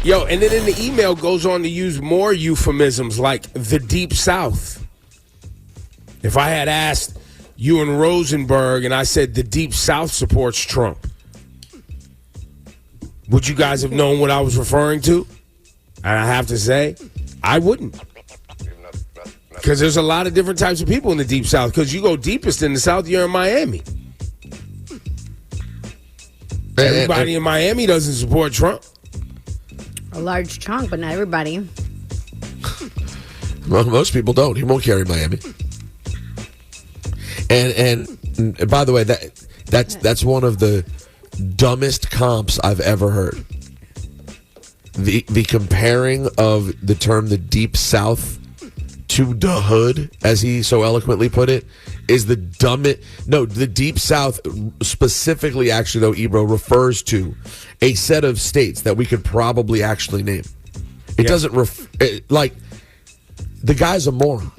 Yo, and then in the email goes on to use more euphemisms like the Deep South. If I had asked you and Rosenberg and I said the Deep South supports Trump, would you guys have known what I was referring to? And I have to say, I wouldn't. Because there's a lot of different types of people in the Deep South. Because you go deepest in the South, you're in Miami. Everybody in Miami doesn't support Trump. A large chunk, but not everybody. Well, most people don't. He won't carry Miami. And by the way, that's one of the dumbest comps I've ever heard. The comparing of the term the Deep South to the hood, as he so eloquently put it, is the dumbest. No, the Deep South specifically, actually, though, Ebro, refers to a set of states that we could probably actually name. It doesn't like the guy's a moron.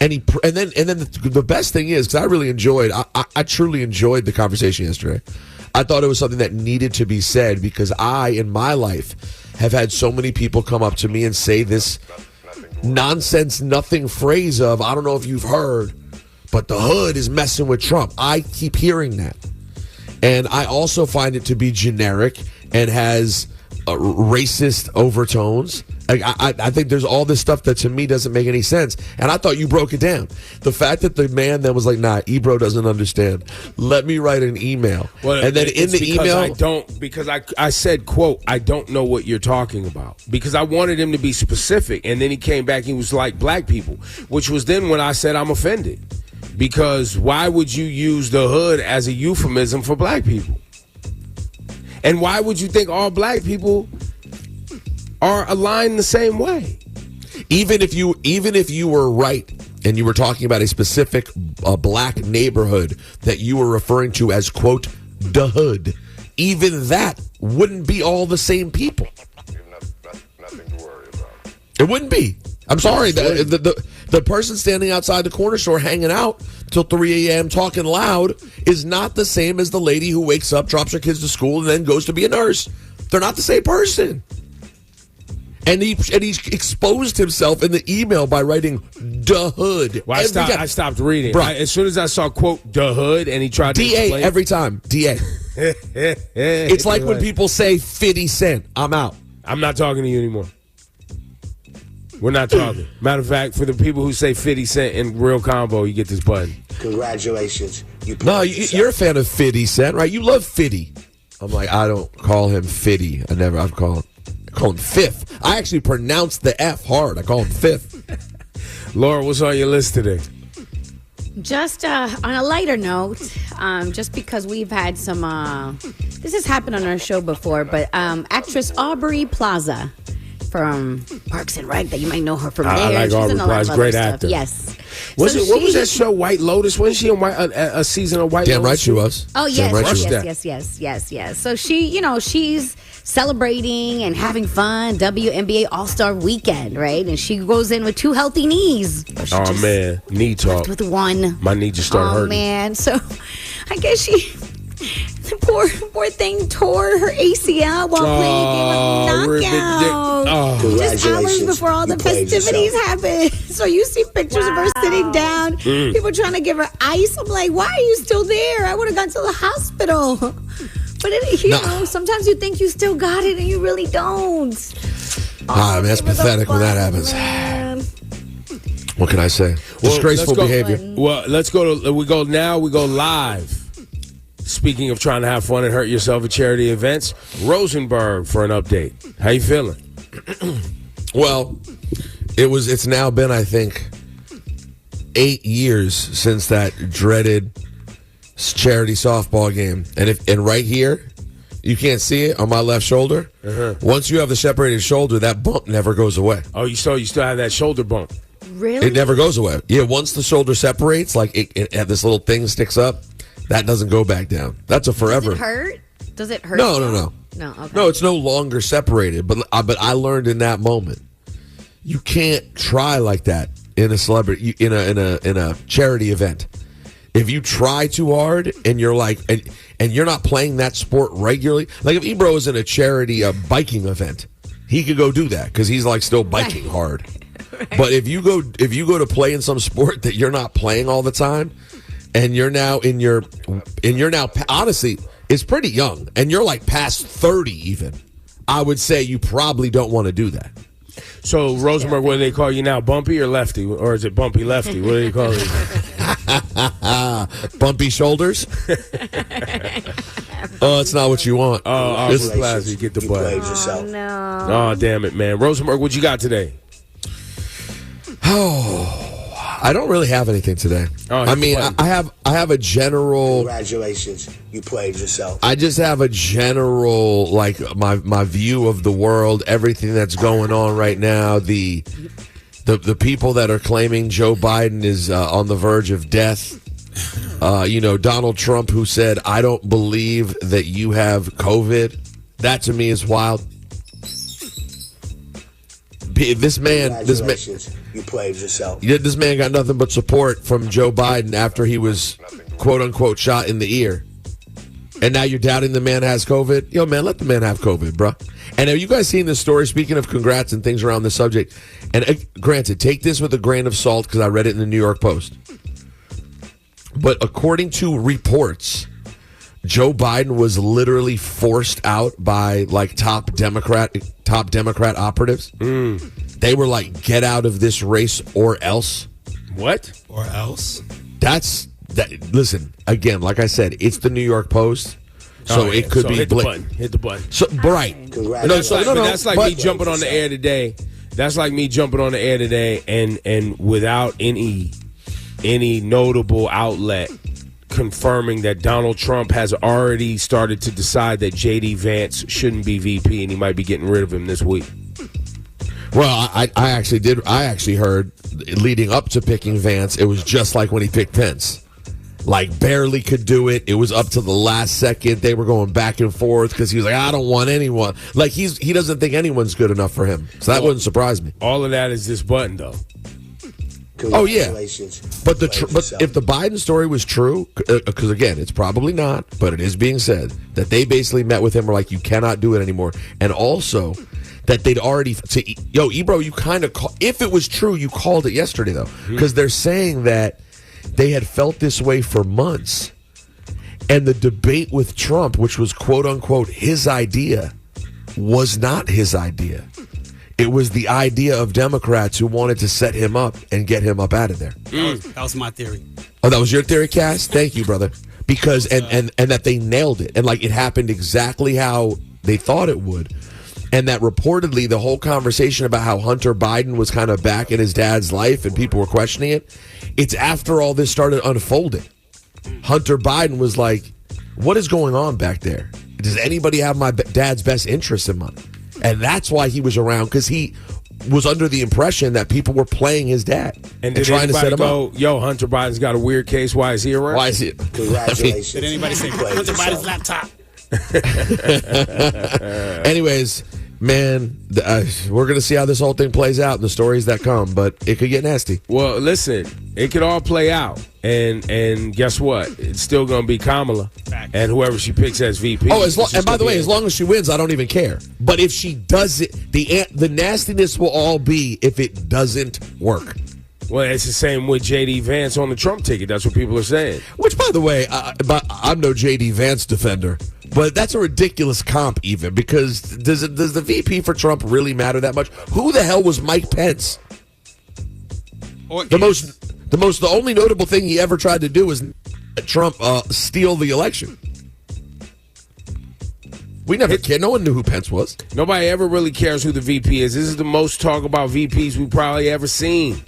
And then the best thing is, because I really enjoyed, I truly enjoyed the conversation yesterday. I thought it was something that needed to be said because I, in my life, have had so many people come up to me and say this nonsense, nothing phrase of, I don't know if you've heard, but the hood is messing with Trump. I keep hearing that. And I also find it to be generic and has racist overtones. I think there's all this stuff that to me doesn't make any sense. And I thought you broke it down. The fact that the man then was like, nah, Ebro doesn't understand. Let me write an email. Well, and then in the email, I said, quote, I don't know what you're talking about. Because I wanted him to be specific. And then he came back, he was like black people, which was then when I said I'm offended. Because why would you use the hood as a euphemism for black people? And why would you think all black people are aligned the same way? Even if you were right and you were talking about a specific black neighborhood that you were referring to as, quote, the hood, even that wouldn't be all the same people. Nothing to worry about. It wouldn't be. I'm sorry. The person standing outside the corner store hanging out till 3 a.m. talking loud is not the same as the lady who wakes up, drops her kids to school, and then goes to be a nurse. They're not the same person. And he exposed himself in the email by writing "the hood." Well, I stopped reading. Bro, as soon as I saw quote "the hood" and he tried to DA explain every time. DA. It's like when people say 50 Cent. I'm out. I'm not talking to you anymore. We're not talking. Matter of fact, for the people who say 50 Cent in real combo, you get this button. Congratulations. You're a fan of 50 Cent, right? You love 50. I'm like, I don't call him 50. I call him Fifth. I actually pronounce the F hard. I call him Fifth. Laura, what's on your list today? Just on a lighter note, just because we've had some, this has happened on our show before, but actress Aubrey Plaza from Parks and Rec, that you might know her from there. I like Aubrey Plaza, great actor. Yes. What was that show, White Lotus? Wasn't she in a season of White Lotus? Damn right she was. Oh, yes. So she's celebrating and having fun, WNBA All-Star Weekend, right? And she goes in with 2 healthy knees. Oh, man. Knee talk. With one. My knee just started hurting. Oh, man. So I guess the poor thing tore her ACL while playing a game of knockout. Just hours before all the festivities happened. So you see pictures of her sitting down, people trying to give her ice. I'm like, why are you still there? I would have gone to the hospital. But sometimes you think you still got it and you really don't. That's pathetic when that happens. What can I say? Disgraceful behavior. Well, we go live. Speaking of trying to have fun and hurt yourself at charity events, Rosenberg for an update. How you feeling? Well, it's now been, I think, 8 years since that dreaded charity softball game. And right here, you can't see it on my left shoulder. Once you have the separated shoulder, that bump never goes away. Oh, you still have that shoulder bump? Really? It never goes away. Yeah, once the shoulder separates, like it this little thing sticks up, that doesn't go back down. That's a forever. Does it hurt? No. No, okay. No, it's no longer separated. But I learned in that moment, you can't try like that in a celebrity in a charity event. If you try too hard and you're like and you're not playing that sport regularly, like if Ebro is in a charity biking event, he could go do that because he's like still biking hard. But if you go to play in some sport that you're not playing all the time, and you're now honestly, it's pretty young, and you're like past 30 even, I would say you probably don't want to do that. So, Rosenberg, what do they call you now? Bumpy or lefty? Or is it bumpy lefty? What do they call you? Bumpy shoulders? Oh, that's not what you want. Oh, Aubrey Plaza, you get the butt. Oh, no. Oh, damn it, man. Rosenberg, what you got today? Oh, I don't really have anything today. Oh, I mean, I have a general. Congratulations, you played yourself. I just have a general, like, my view of the world, everything that's going on right now. The people that are claiming Joe Biden is on the verge of death. Donald Trump, who said, "I don't believe that you have COVID." That to me is wild. This man, you played yourself. This man got nothing but support from Joe Biden after he was, quote unquote, shot in the ear. And now you're doubting the man has COVID? Yo, man, let the man have COVID, bro. And have you guys seen this story? Speaking of congrats and things around the subject, and granted, take this with a grain of salt because I read it in the New York Post. But according to reports, Joe Biden was literally forced out by like top Democrat operatives. They were like, "Get out of this race or else." What? Or else? Listen, again, like I said, it's the New York Post, so it could be hit the button. Hit the button. So, right. That's like me jumping on the air today. That's like me jumping on the air today, and without any notable outlet confirming that Donald Trump has already started to decide that J.D. Vance shouldn't be VP and he might be getting rid of him this week. Well, I actually heard leading up to picking Vance, it was just like when he picked Pence. Like, barely could do it. It was up to the last second. They were going back and forth because he was like, "I don't want anyone." Like, he doesn't think anyone's good enough for him. So that wouldn't surprise me. All of that is this button, though. Oh yeah, but if the Biden story was true, because again, it's probably not, but it is being said that they basically met with him, were like, "You cannot do it anymore," and also that they'd already Ebro, you kind of if it was true, you called it yesterday though, because they're saying that they had felt this way for months, and the debate with Trump, which was quote unquote his idea, was not his idea. It was the idea of Democrats who wanted to set him up and get him up out of there. That was my theory. Oh, that was your theory, Cass? Thank you, brother. Because and that they nailed it. And like it happened exactly how they thought it would. And that reportedly the whole conversation about how Hunter Biden was kind of back in his dad's life and people were questioning it, it's after all this started unfolding. Hunter Biden was like, "What is going on back there? Does anybody have my dad's best interests in mind?" And that's why he was around, because he was under the impression that people were playing his dad and trying to set him up. Yo, Hunter Biden's got a weird case. Why is he around? Why is he? Congratulations. Did anybody say Hunter Biden's laptop? Anyways, man, we're going to see how this whole thing plays out and the stories that come, but it could get nasty. Well, listen, it could all play out. And guess what? It's still going to be Kamala and whoever she picks as VP. Oh, and by the way, as long as she wins, I don't even care. But if she does it, the nastiness will all be if it doesn't work. Well, it's the same with J.D. Vance on the Trump ticket. That's what people are saying. Which, by the way, I'm no J.D. Vance defender, but that's a ridiculous comp even, because does the VP for Trump really matter that much? Who the hell was Mike Pence? The only notable thing he ever tried to do was Trump steal the election. We never cared. No one knew who Pence was. Nobody ever really cares who the VP is. This is the most talk about VPs we've probably ever seen.